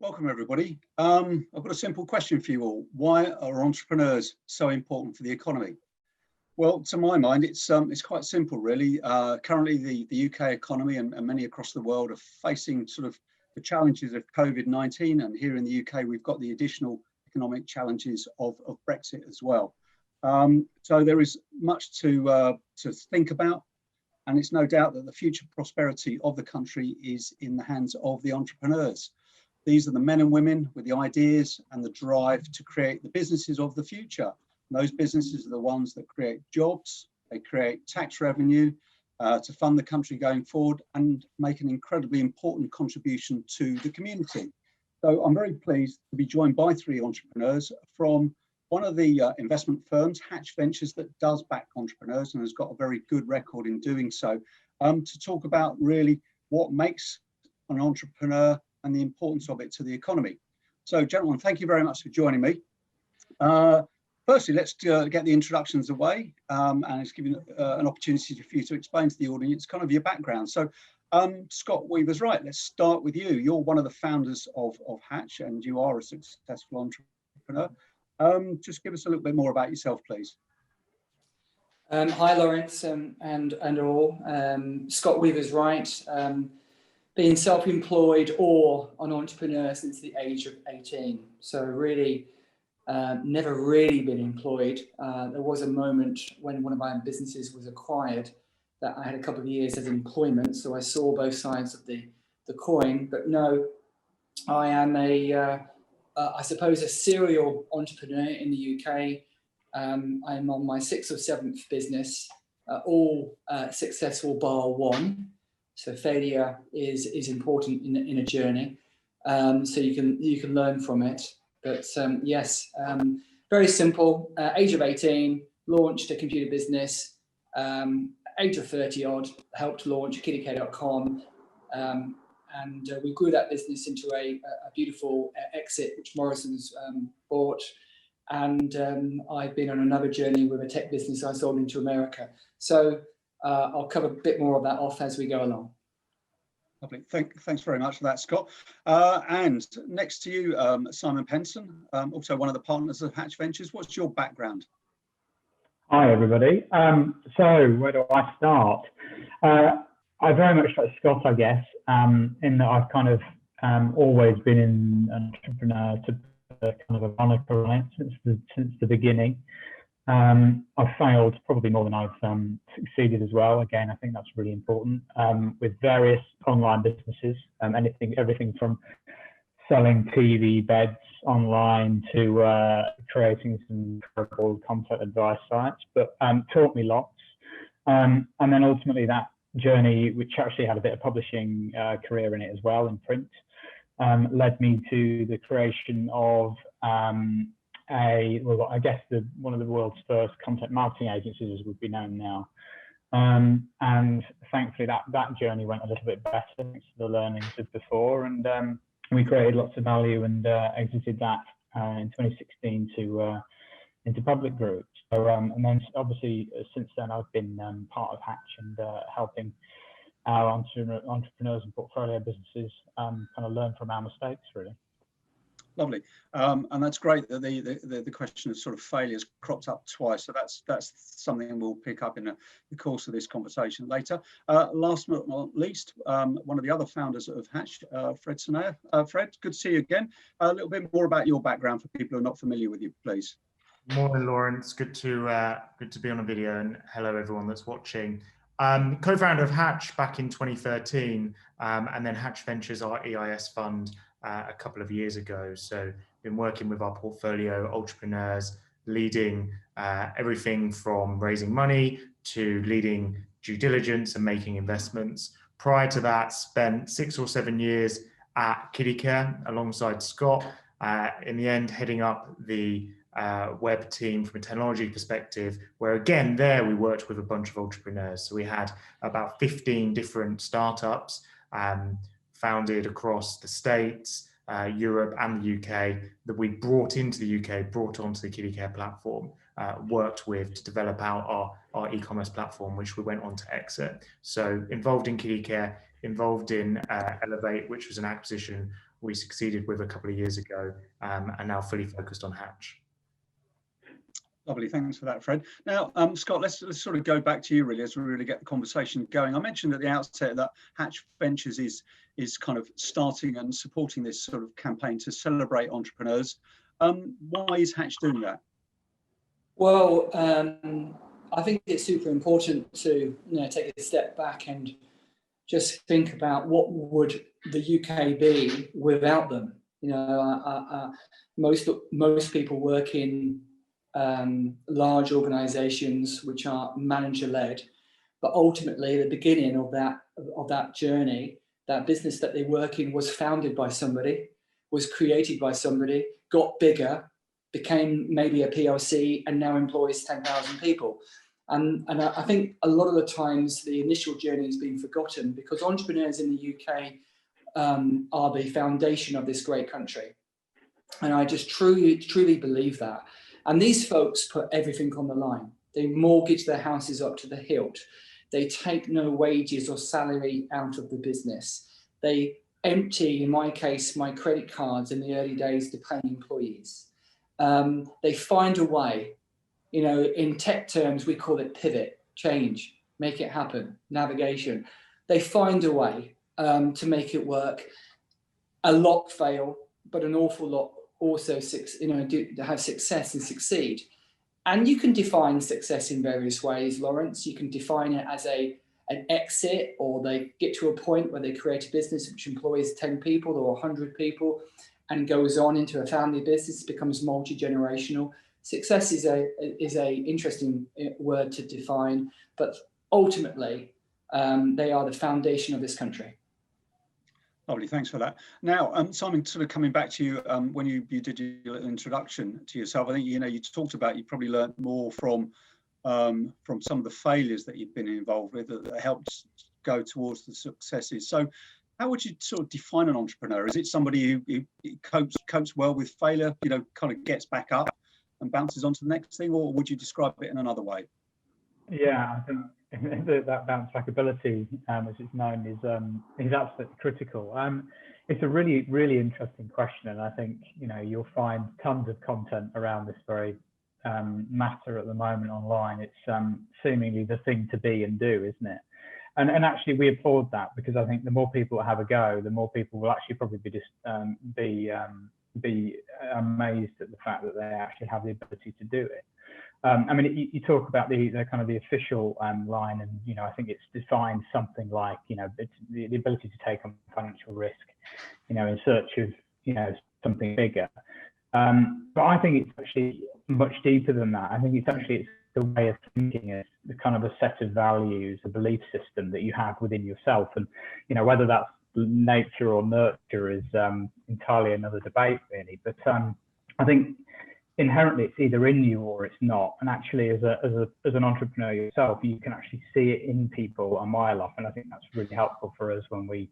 Welcome everybody. I've got a simple question for you all. Why are entrepreneurs so important for the economy? Well, to my mind, it's quite simple really. Currently the UK economy and many across the world are facing sort of the challenges of COVID-19, and here in the UK we've got the additional economic challenges of Brexit as well. So there is much to think about, and it's no doubt that the future prosperity of the country is in the hands of the entrepreneurs. These are the men and women with the ideas and the drive to create the businesses of the future. And those businesses are the ones that create jobs, they create tax revenue to fund the country going forward and make an incredibly important contribution to the community. So I'm very pleased to be joined by three entrepreneurs from one of the investment firms, Haatch Ventures, that does back entrepreneurs and has got a very good record in doing so, to talk about really what makes an entrepreneur and the importance of it to the economy. So gentlemen, thank you very much for joining me. Firstly, let's get the introductions away, and it's giving an opportunity for you to explain to the audience kind of your background. So Scott Weavers-Wright, let's start with you. You're one of the founders of Haatch and you are a successful entrepreneur. Just give us a little bit more about yourself, please. Hi, Lawrence and all. Scott Weavers-Wright, being self-employed or an entrepreneur since the age of 18. So really, never really been employed. There was a moment when one of my businesses was acquired that I had a couple of years as employment. So I saw both sides of the coin, but no, I am I suppose a serial entrepreneur in the UK. I'm on my 6th or 7th business, all successful bar one. So failure is important in a journey. So you can learn from it. But yes, very simple. Age of 18, launched a computer business. Age of 30 odd, helped launch kittyk.com. And we grew that business into a beautiful exit, which Morrison's bought. And I've been on another journey with a tech business I sold into America. So I'll cover a bit more of that off as we go along. Lovely. Thanks very much for that, Scott. And next to you, Simon Penson, also one of the partners of Haatch Ventures. What's your background? Hi, everybody. So where do I start? I very much like Scott, I guess, in that I've kind of always been an entrepreneur to kind of a moniker on it since the beginning. I've failed probably more than I've succeeded as well. Again, I think that's really important with various online businesses, everything from selling TV beds online to creating some incredible content advice sites, but taught me lots. And then ultimately that journey, which actually had a bit of publishing career in it as well, in print, led me to the creation of I guess one of the world's first content marketing agencies, as would be known now. And thankfully that journey went a little bit better thanks to the learnings of before, and we created lots of value and exited that in 2016 into public groups. So, and then obviously since then I've been part of Haatch and helping our entrepreneurs and portfolio businesses kind of learn from our mistakes, really. Lovely, and that's great that the question of sort of failures cropped up twice. So that's something we'll pick up in the course of this conversation later. Last but not least, one of the other founders of Haatch, Fred Soneya. Fred, good to see you again. A little bit more about your background for people who are not familiar with you, please. Morning, Lawrence. Good to be on a video, and hello everyone that's watching. Co-founder of Haatch back in 2013, and then Haatch Ventures, our EIS fund, a couple of years ago. So been working with our portfolio entrepreneurs, leading everything from raising money to leading due diligence and making investments. Prior to that, spent 6 or 7 years at kittyk alongside Scott, in the end heading up the web team from a technology perspective, where again there we worked with a bunch of entrepreneurs. So we had about 15 different startups founded across the States, Europe and the UK, that we brought into the UK, brought onto the kittyk platform, worked with to develop out our e-commerce platform, which we went on to exit. So involved in kittyk, involved in Elevate, which was an acquisition we succeeded with a couple of years ago, and now fully focused on Haatch. Lovely, thanks for that, Fred. Now, Scott, let's sort of go back to you really as we really get the conversation going. I mentioned at the outset that Haatch Ventures is kind of starting and supporting this sort of campaign to celebrate entrepreneurs. Why is Haatch doing that? Well, I think it's super important to take a step back and just think about what would the UK be without them. Most people work in large organisations which are manager-led, but ultimately the beginning of that journey, that business that they work in was founded by somebody, was created by somebody, got bigger, became maybe a PLC, and now employs 10,000 people. And I think a lot of the times the initial journey has been forgotten because entrepreneurs in the UK are the foundation of this great country. And I just truly believe that. And these folks put everything on the line. They mortgage their houses up to the hilt. They take no wages or salary out of the business. They empty, in my case, my credit cards in the early days to pay employees. They find a way. In tech terms, we call it pivot, change, make it happen, navigation. They find a way to make it work. A lot fail, but an awful lot also have success and succeed. And you can define success in various ways, Lawrence. You can define it as an exit, or they get to a point where they create a business which employs 10 people or 100 people and goes on into a family business, becomes multi-generational. Success is a interesting word to define, but ultimately they are the foundation of this country. Lovely, thanks for that. Now, Simon, sort of coming back to you, when you did your little introduction to yourself, I think you talked about you probably learned more from some of the failures that you've been involved with that helped go towards the successes. So, how would you sort of define an entrepreneur? Is it somebody who copes well with failure, kind of gets back up and bounces on to the next thing, or would you describe it in another way? Yeah, I think that bounce back ability, as it's known, is absolutely critical. It's a really, really interesting question, and I think you'll find tons of content around this very matter at the moment online. It's seemingly the thing to be and do, isn't it? And actually, we applaud that, because I think the more people have a go, the more people will actually probably be amazed at the fact that they actually have the ability to do it. I mean, you talk about the kind of the official line, and I think it's defined something like it's the ability to take on financial risk, in search of something bigger. But I think it's actually much deeper than that. I think it's the way of thinking, it's the kind of a set of values, a belief system that you have within yourself, and whether that's nature or nurture is entirely another debate, really. But I think inherently it's either in you or it's not. And actually, as an entrepreneur yourself, you can actually see it in people a mile off. And I think that's really helpful for us when we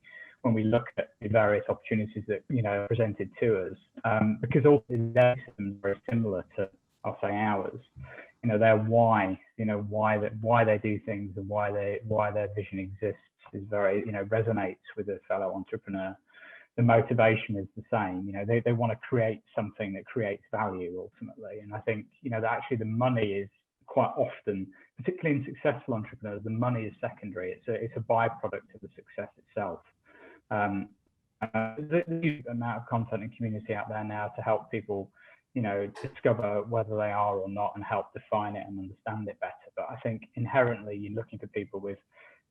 look at the various opportunities that are presented to us, because all their systems are very similar to, I'll say, ours. Their why, why they do things and why their vision exists is very, resonates with a fellow entrepreneur. The motivation is the same. They want to create something that creates value ultimately. And I think, that actually the money is quite often, particularly in successful entrepreneurs, the money is secondary. It's a byproduct of the success itself. There's a huge amount of content and community out there now to help people, discover whether they are or not and help define it and understand it better. But I think inherently you're looking for people with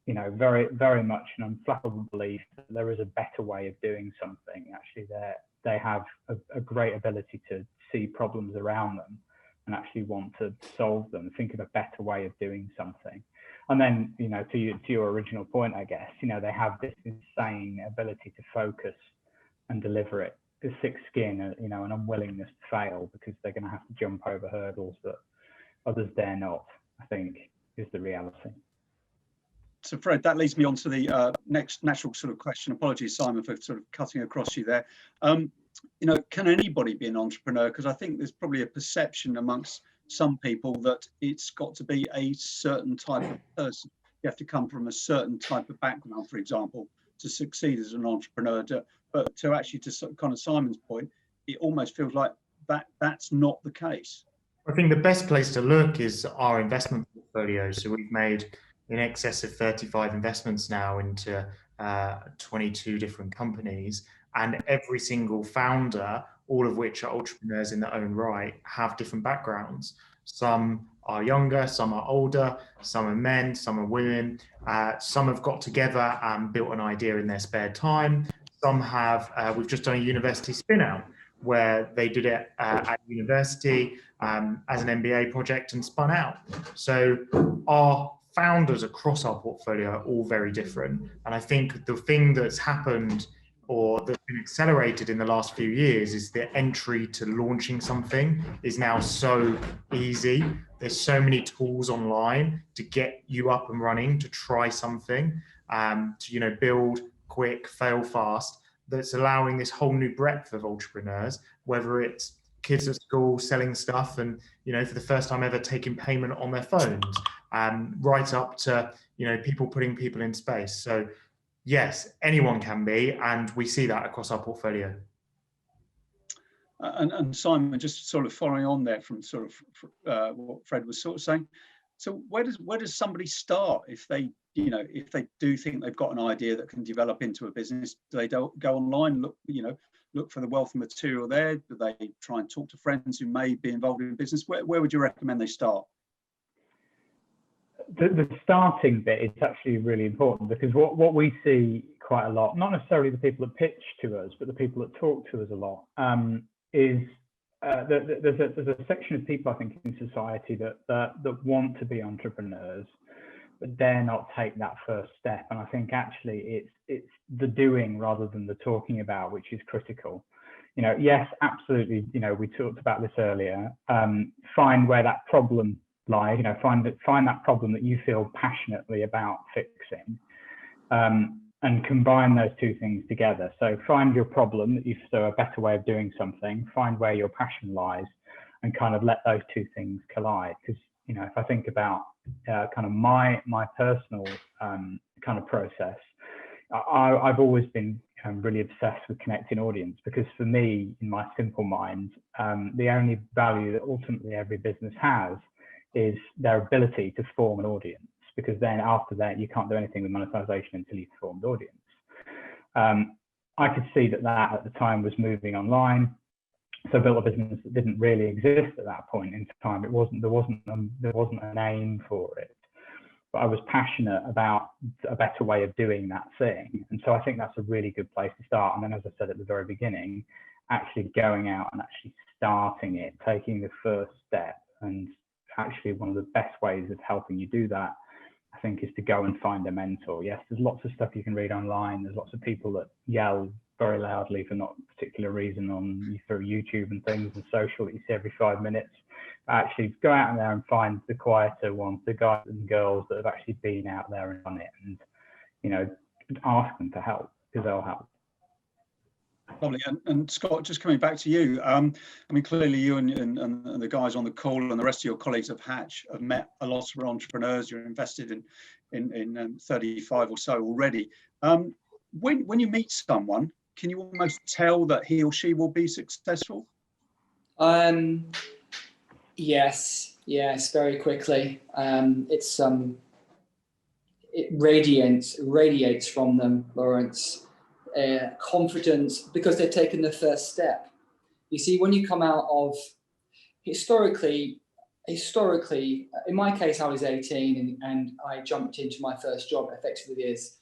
very, very much an unflappable belief that there is a better way of doing something. Actually, they have a great ability to see problems around them and actually want to solve them, think of a better way of doing something. And then, to your original point, I guess, they have this insane ability to focus and deliver it, a thick skin, an unwillingness to fail because they're going to have to jump over hurdles that others dare not, I think, is the reality. So Fred, that leads me on to the next natural sort of question. Apologies, Simon, for sort of cutting across you there. Can anybody be an entrepreneur? Because I think there's probably a perception amongst some people that it's got to be a certain type of person. You have to come from a certain type of background, for example, to succeed as an entrepreneur. But to actually, to kind of Simon's point, it almost feels like that's not the case. I think the best place to look is our investment portfolio. So we've made in excess of 35 investments now into 22 different companies, and every single founder, all of which are entrepreneurs in their own right, have different backgrounds. Some are younger, some are older, some are men, some are women. Some have got together and built an idea in their spare time. Some have, we've just done a university spin out where they did it at university as an MBA project and spun out. So our founders across our portfolio are all very different. And I think the thing that's happened or that's been accelerated in the last few years is the entry to launching something is now so easy. There's so many tools online to get you up and running, to try something, to build quick, fail fast. That's allowing this whole new breadth of entrepreneurs, whether it's kids at school selling stuff and, for the first time ever taking payment on their phones, right up to, people putting people in space. So yes, anyone can be, and we see that across our portfolio. And Simon, just sort of following on there from sort of what Fred was sort of saying. So where does somebody start if they do think they've got an idea that can develop into a business? Do they go online, look for the wealth of material there? Do they try and talk to friends who may be involved in business? Where would you recommend they start? The starting bit is actually really important, because what we see quite a lot, not necessarily the people that pitch to us, but the people that talk to us a lot, is there's a section of people, I think, in society that want to be entrepreneurs, but dare not take that first step. And I think actually it's the doing rather than the talking about, which is critical. Yes, absolutely. We talked about this earlier. Find where that problem lies. Find that problem that you feel passionately about fixing, and combine those two things together. So find your problem, so a better way of doing something. Find where your passion lies, and kind of let those two things collide. Because if I think about kind of my personal kind of process, I've always been really obsessed with connecting audience, because for me, in my simple mind, the only value that ultimately every business has is their ability to form an audience, because then after that, you can't do anything with monetization until you've formed audience. I could see that at the time was moving online. So I built a business that didn't really exist at that point in time. There wasn't a name for it, but I was passionate about a better way of doing that thing. And so I think that's a really good place to start. And then, as I said at the very beginning, actually going out and actually starting it, taking the first step. And actually one of the best ways of helping you do that, I think, is to go and find a mentor. Yes, there's lots of stuff you can read online. There's lots of people that yell very loudly for not a particular reason through YouTube and things and social that you see every 5 minutes. But actually go out there and find the quieter ones, the guys and girls that have actually been out there and done it, and ask them for help, because they'll help. Lovely. And Scott, just coming back to you, clearly you and the guys on the call and the rest of your colleagues of Haatch have met a lot of entrepreneurs. You're invested in 35 or so already. When you meet someone, can you almost tell that he or she will be successful? Yes, very quickly. It radiates from them, Lawrence. Confidence, because they've taken the first step. You see, when you come out of historically, in my case, I was 18 and I jumped into my first job effectively as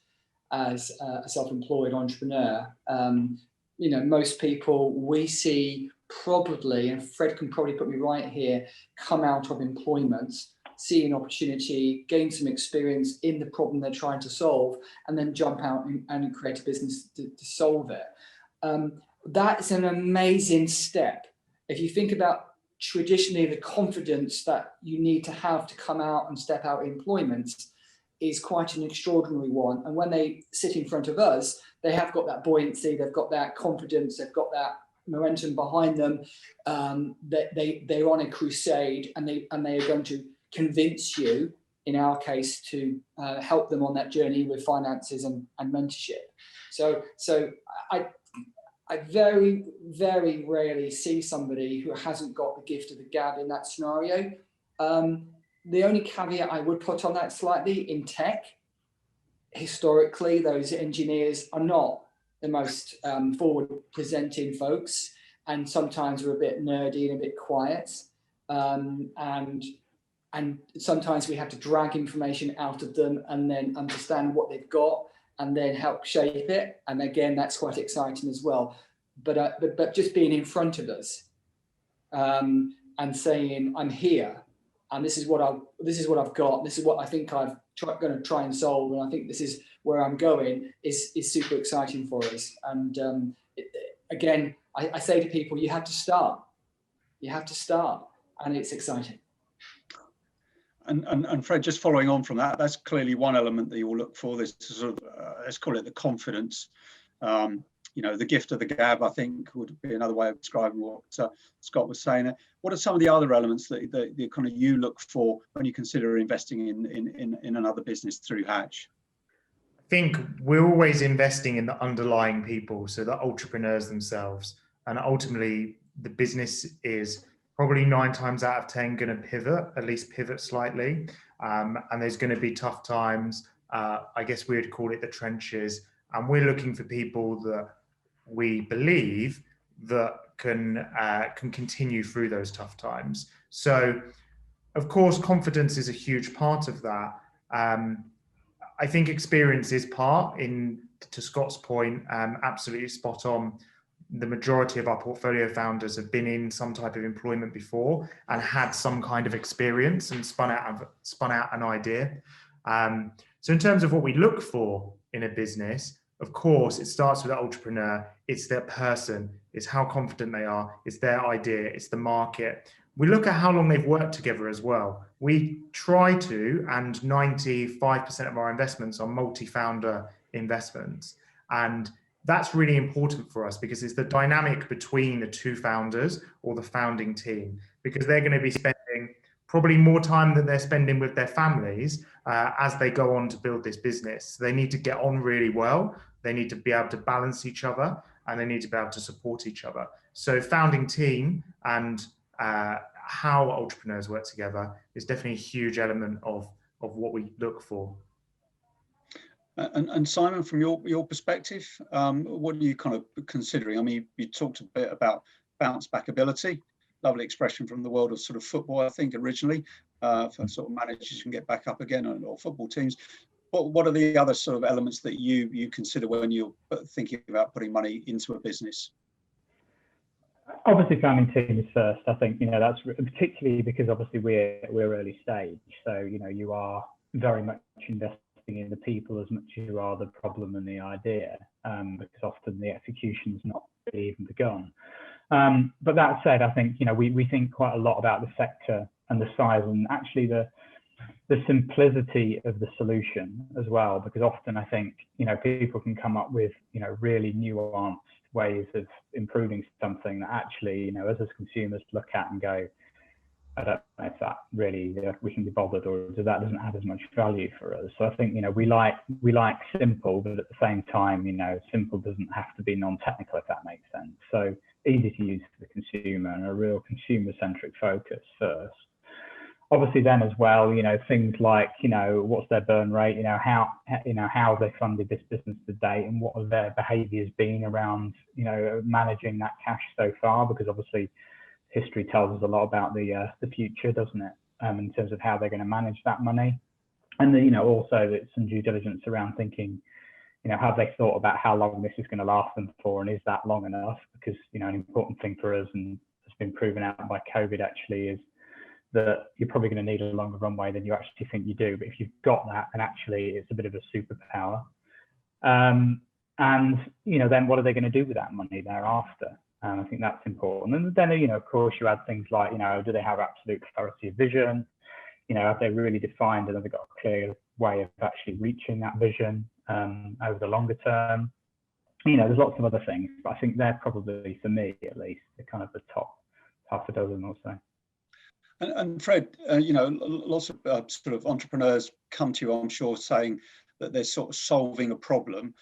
a self-employed entrepreneur. Most people we see probably, and Fred can probably put me right here, come out of employment, see an opportunity, gain some experience in the problem they're trying to solve, and then jump out and create a business to solve it. That is an amazing step. If you think about traditionally the confidence that you need to have to come out and step out of employment is quite an extraordinary one. And when they sit in front of us, they have got that buoyancy, they've got that confidence, they've got that momentum behind them. They're on a crusade, and they are going to convince you in our case, to help them on that journey with finances and mentorship. So I very, very rarely see somebody who hasn't got the gift of the gab in that scenario. The only caveat I would put on that slightly, in tech, historically, those engineers are not the most forward presenting folks, and sometimes we're a bit nerdy and a bit quiet. And sometimes we have to drag information out of them and then understand what they've got and then help shape it. And again, that's quite exciting as well. But just being in front of us and saying, I'm here, and this is what I've got. This is what I think I'm going to try and solve, and I think this is where I'm going. Is super exciting for us. And again, I say to people, you have to start. You have to start, and it's exciting. And Fred, just following on from that, that's clearly one element that you will look for. This sort of let's call it the confidence. The gift of the gab, I think, would be another way of describing what Scott was saying. What are some of the other elements that kind of you look for when you consider investing in another business through Haatch? I think we're always investing in the underlying people, so the entrepreneurs themselves. And ultimately, the business is probably 9 times out of 10 going to at least pivot slightly. And there's going to be tough times. I guess we would call it the trenches. And we're looking for people that we believe that can continue through those tough times. So, of course, confidence is a huge part of that. I think experience is part, to Scott's point, absolutely spot on. The majority of our portfolio founders have been in some type of employment before and had some kind of experience and spun out an idea. So in terms of what we look for in a business, of course, it starts with the entrepreneur. It's their person. It's how confident they are. It's their idea. It's the market. We look at how long they've worked together as well. We try to, and 95% of our investments are multi-founder investments. And that's really important for us because it's the dynamic between the two founders or the founding team, because they're going to be spending probably more time than they're spending with their families as they go on to build this business. They need to get on really well. They need to be able to balance each other, and they need to be able to support each other. So founding team and how entrepreneurs work together is definitely a huge element of what we look for. And Simon, from your perspective, what are you kind of considering? I mean, you talked a bit about bounce back ability, lovely expression from the world of sort of football, I think, originally, for sort of managers who can get back up again, or football teams. What are the other sort of elements that you consider when you're thinking about putting money into a business? Obviously, founding team is first. I think that's particularly because obviously we're early stage, so you are very much investing in the people as much as you are the problem and the idea, because often the execution's not really even begun. But that said, I think we think quite a lot about the sector and the size, and actually the simplicity of the solution as well, because often I think people can come up with really nuanced ways of improving something that actually us as consumers look at and go, I don't know if that really we can be bothered, or that doesn't add as much value for us. So I think we like simple, but at the same time simple doesn't have to be non-technical, if that makes sense. So easy to use for the consumer and a real consumer-centric focus first. Obviously, then as well, things like what's their burn rate, how have they funded this business to date, and what have their behaviours been around managing that cash so far, because obviously history tells us a lot about the future, doesn't it, in terms of how they're going to manage that money. And then also some due diligence around thinking have they thought about how long this is going to last them for, and is that long enough? Because an important thing for us, and it's been proven out by COVID actually, is that you're probably going to need a longer runway than you actually think you do. But if you've got that, then actually it's a bit of a superpower. And then what are they going to do with that money thereafter? I think that's important. And then of course you add things like do they have absolute clarity of vision? Have they really defined and have they got a clear way of actually reaching that vision over the longer term? There's lots of other things, but I think they're probably, for me at least, the kind of the top half a dozen or so. And Fred, you know, lots of sort of entrepreneurs come to you, I'm sure, saying that they're sort of solving a problem.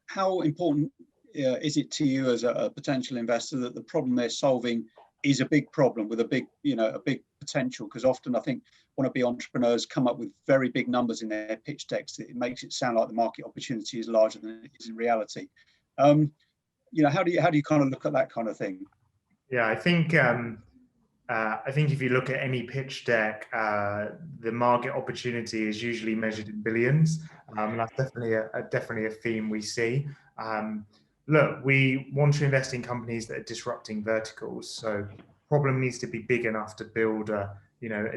How important is it to you as a potential investor that the problem they're solving is a big problem with a big, you know, a big potential? Because often I think wannabe entrepreneurs come up with very big numbers in their pitch decks. It makes it sound like the market opportunity is larger than it is in reality. You know, how do you kind of look at that kind of thing? Yeah, I think if you look at any pitch deck, the market opportunity is usually measured in billions. And that's definitely a theme we see. Look, we want to invest in companies that are disrupting verticals. So problem needs to be big enough to build a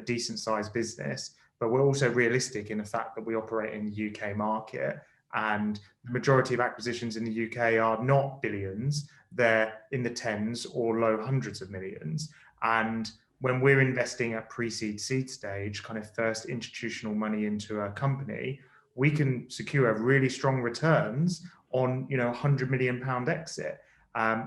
decent sized business, but we're also realistic in the fact that we operate in the UK market, and the majority of acquisitions in the UK are not billions. They're in the tens or low hundreds of millions. And when we're investing at pre-seed seed stage, kind of first institutional money into a company, we can secure really strong returns on, you know, £100 million exit,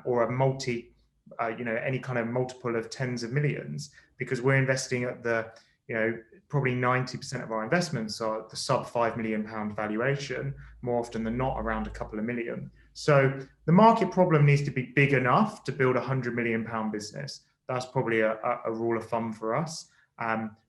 or a multi, any kind of multiple of tens of millions, because we're investing at the, you know, probably 90% of our investments are at the sub £5 million valuation, more often than not around a couple of million. So the market problem needs to be big enough to build a £100 million business. That's probably a rule of thumb for us.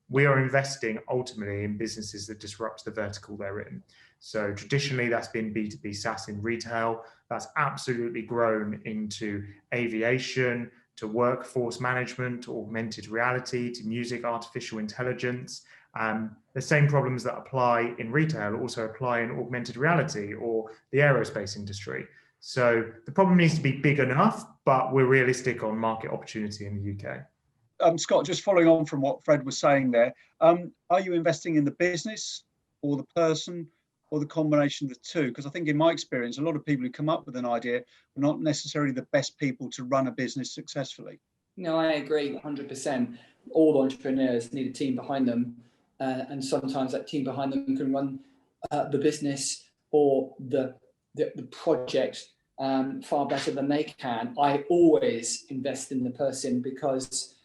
We are investing ultimately in businesses that disrupt the vertical they're in. So traditionally that's been B2B SaaS in retail. That's absolutely grown into aviation, to workforce management, to augmented reality, to music, artificial intelligence. The same problems that apply in retail also apply in augmented reality or the aerospace industry. So the problem needs to be big enough, but we're realistic on market opportunity in the UK. Scott, just following on from what Fred was saying there, are you investing in the business or the person or the combination of the two? Because I think in my experience, a lot of people who come up with an idea are not necessarily the best people to run a business successfully. No, I agree 100%. All entrepreneurs need a team behind them. And sometimes that team behind them can run the business or the project far better than they can. I always invest in the person, because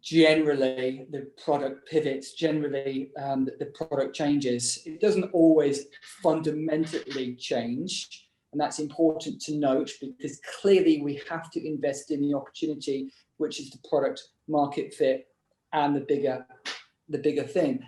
generally the product pivots, generally the product changes. It doesn't always fundamentally change, and that's important to note, because clearly we have to invest in the opportunity, which is the product market fit and the bigger thing.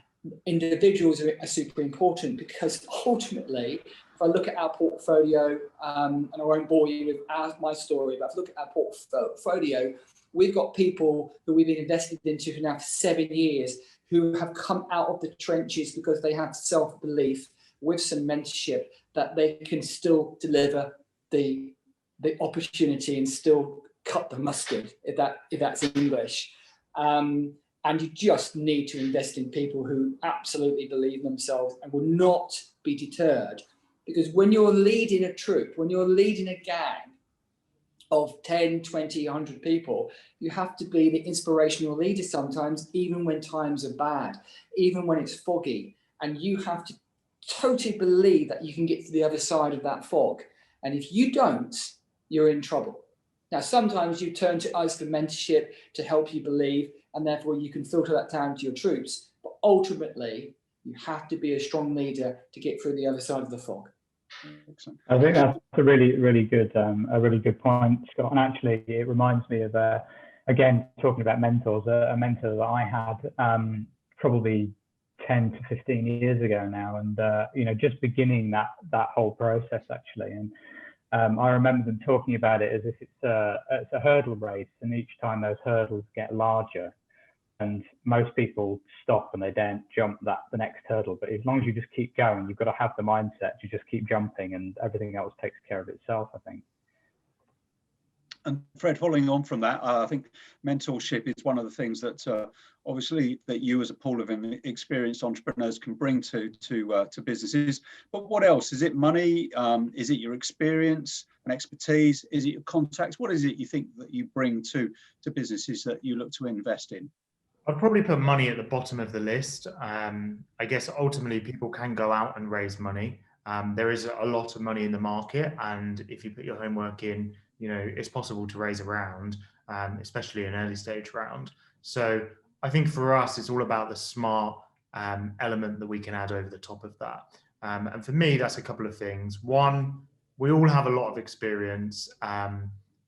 Individuals are super important, because ultimately, if I look at our portfolio, and I won't bore you with my story, but if I look at our portfolio, we've got people who we've been invested into for now 7 years, who have come out of the trenches because they have self-belief with some mentorship that they can still deliver the opportunity and still cut the mustard, if that's English. And you just need to invest in people who absolutely believe in themselves and will not be deterred. Because when you're leading a troop, when you're leading a gang of 10, 20, 100 people, you have to be the inspirational leader sometimes, even when times are bad, even when it's foggy. And you have to totally believe that you can get to the other side of that fog. And if you don't, you're in trouble. Now, sometimes you turn to us for mentorship to help you believe, and therefore you can filter that down to your troops. But ultimately, you have to be a strong leader to get through the other side of the fog. I think that's a really good point, Scott. And actually, it reminds me of again, talking about mentors. A mentor that I had probably 10 to 15 years ago now, and just beginning that whole process actually. And I remember them talking about it as if it's a hurdle race, and each time those hurdles get larger, and most people stop and they don't jump the next hurdle. But as long as you just keep going, you've got to have the mindset to just keep jumping, and everything else takes care of itself, I think. And Fred, following on from that, I think mentorship is one of the things that obviously that you as a pool of experienced entrepreneurs can bring to businesses. But what else? Is it money? Is it your experience and expertise? Is it your contacts? What is it you think that you bring to businesses that you look to invest in? I'd probably put money at the bottom of the list. I guess ultimately people can go out and raise money. There is a lot of money in the market, and if you put your homework in, it's possible to raise a round, especially an early stage round. So I think for us, it's all about the smart element that we can add over the top of that. And for me, that's a couple of things. One, we all have a lot of experience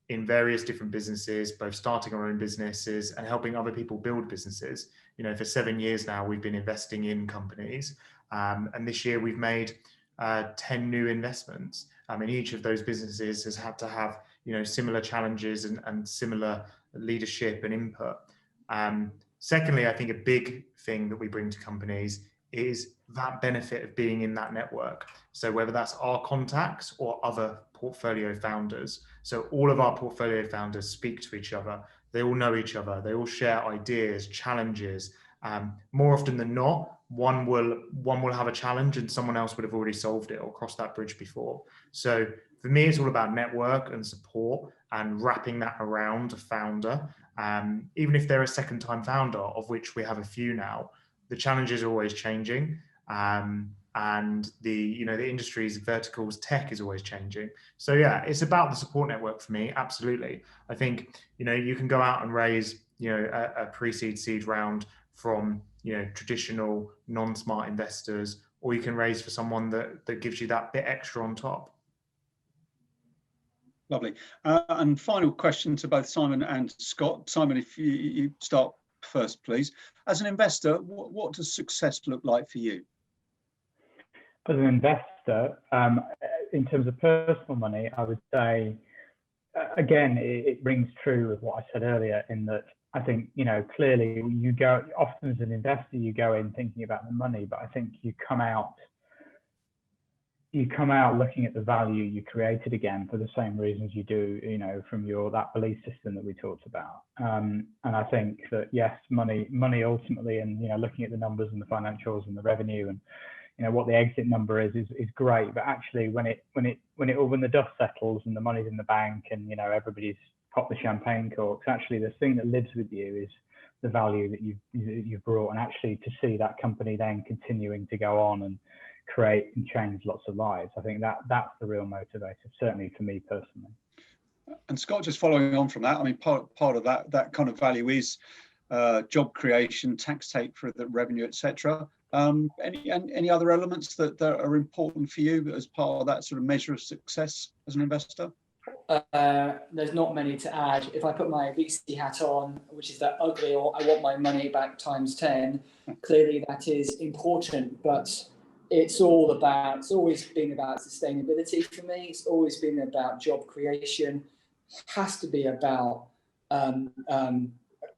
in various different businesses, both starting our own businesses and helping other people build businesses. You know, for 7 years now, we've been investing in companies. And this year we've made 10 new investments. I mean, each of those businesses has had to have, you know, similar challenges and similar leadership and input. Secondly, I think a big thing that we bring to companies is that benefit of being in that network. So whether that's our contacts or other portfolio founders. So all of our portfolio founders speak to each other. They all know each other. They all share ideas, challenges. More often than not, one will have a challenge and someone else would have already solved it or crossed that bridge before. So for me, it's all about network and support and wrapping that around a founder. Even if they're a second-time founder, of which we have a few now, the challenges are always changing, and the industry's verticals, tech is always changing. So yeah, it's about the support network for me. Absolutely, I think you can go out and raise a pre-seed seed round from traditional non-smart investors, or you can raise for someone that gives you that bit extra on top. Lovely. And final question to both Simon and Scott. Simon, if you start first, please. As an investor, what does success look like for you? As an investor, in terms of personal money, I would say, again, it rings true with what I said earlier, in that I think, clearly you go, often as an investor, you go in thinking about the money, but I think you come out looking at the value you created again for the same reasons you do, from that belief system that we talked about. And I think that, yes, money ultimately, and, looking at the numbers and the financials and the revenue and, what the exit number is great. But actually when the dust settles and the money's in the bank and, everybody's popped the champagne corks, actually the thing that lives with you is the value that you've brought, and actually to see that company then continuing to go on and create and change lots of lives. I think that's the real motivator, certainly for me personally. And Scott, just following on from that, I mean, part of that kind of value is job creation, tax take for the revenue, etc. Any other elements that are important for you as part of that sort of measure of success as an investor? There's not many to add. If I put my VC hat on, which is that ugly, or I want my money back times 10, clearly that is important, but it's always been about sustainability for me. It's always been about job creation. It has to be about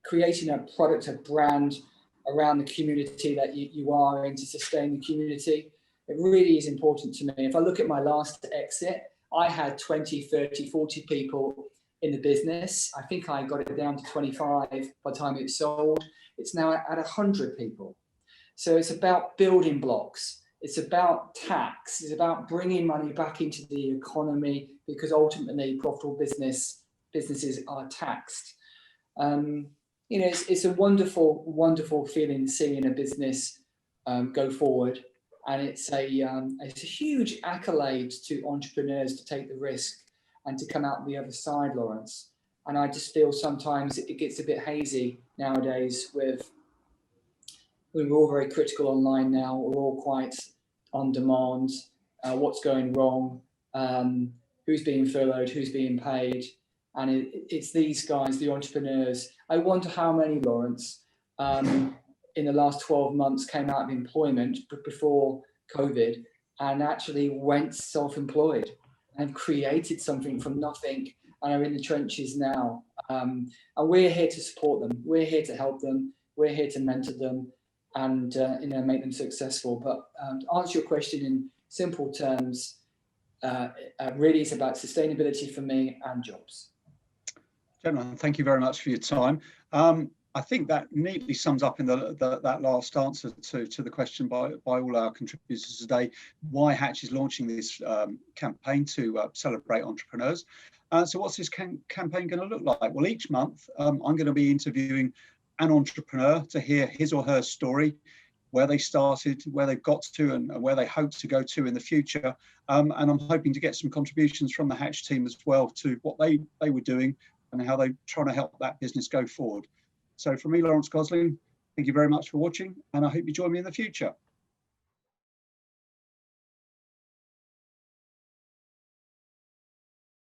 creating a product, a brand around the community that you are in, to sustain the community. It really is important to me. If I look at my last exit, I had 20, 30, 40 people in the business. I think I got it down to 25 by the time it sold. It's now at 100 people. So it's about building blocks. It's about tax. It's about bringing money back into the economy, because ultimately profitable businesses are taxed. It's a wonderful, wonderful feeling seeing a business go forward. And it's a huge accolade to entrepreneurs to take the risk and to come out the other side, Lawrence. And I just feel sometimes it gets a bit hazy nowadays we're all very critical online now. We're all quite on demand. What's going wrong? Who's being furloughed? Who's being paid? And it's these guys, the entrepreneurs. I wonder how many, Lawrence, in the last 12 months came out of employment before COVID and actually went self-employed and created something from nothing and are in the trenches now. And we're here to support them. We're here to help them. We're here to mentor them and make them successful. But to answer your question in simple terms, really it's about sustainability for me and jobs. Gentlemen, thank you very much for your time. I think that neatly sums up in that last answer to the question by all our contributors today, why Haatch is launching this campaign to celebrate entrepreneurs. So what's this campaign going to look like? Well, each month I'm going to be interviewing an entrepreneur to hear his or her story, where they started, where they've got to, and where they hope to go to in the future. And I'm hoping to get some contributions from the Haatch team as well to what they were doing and how they're trying to help that business go forward. So from me, Lawrence Gosling, thank you very much for watching, and I hope you join me in the future.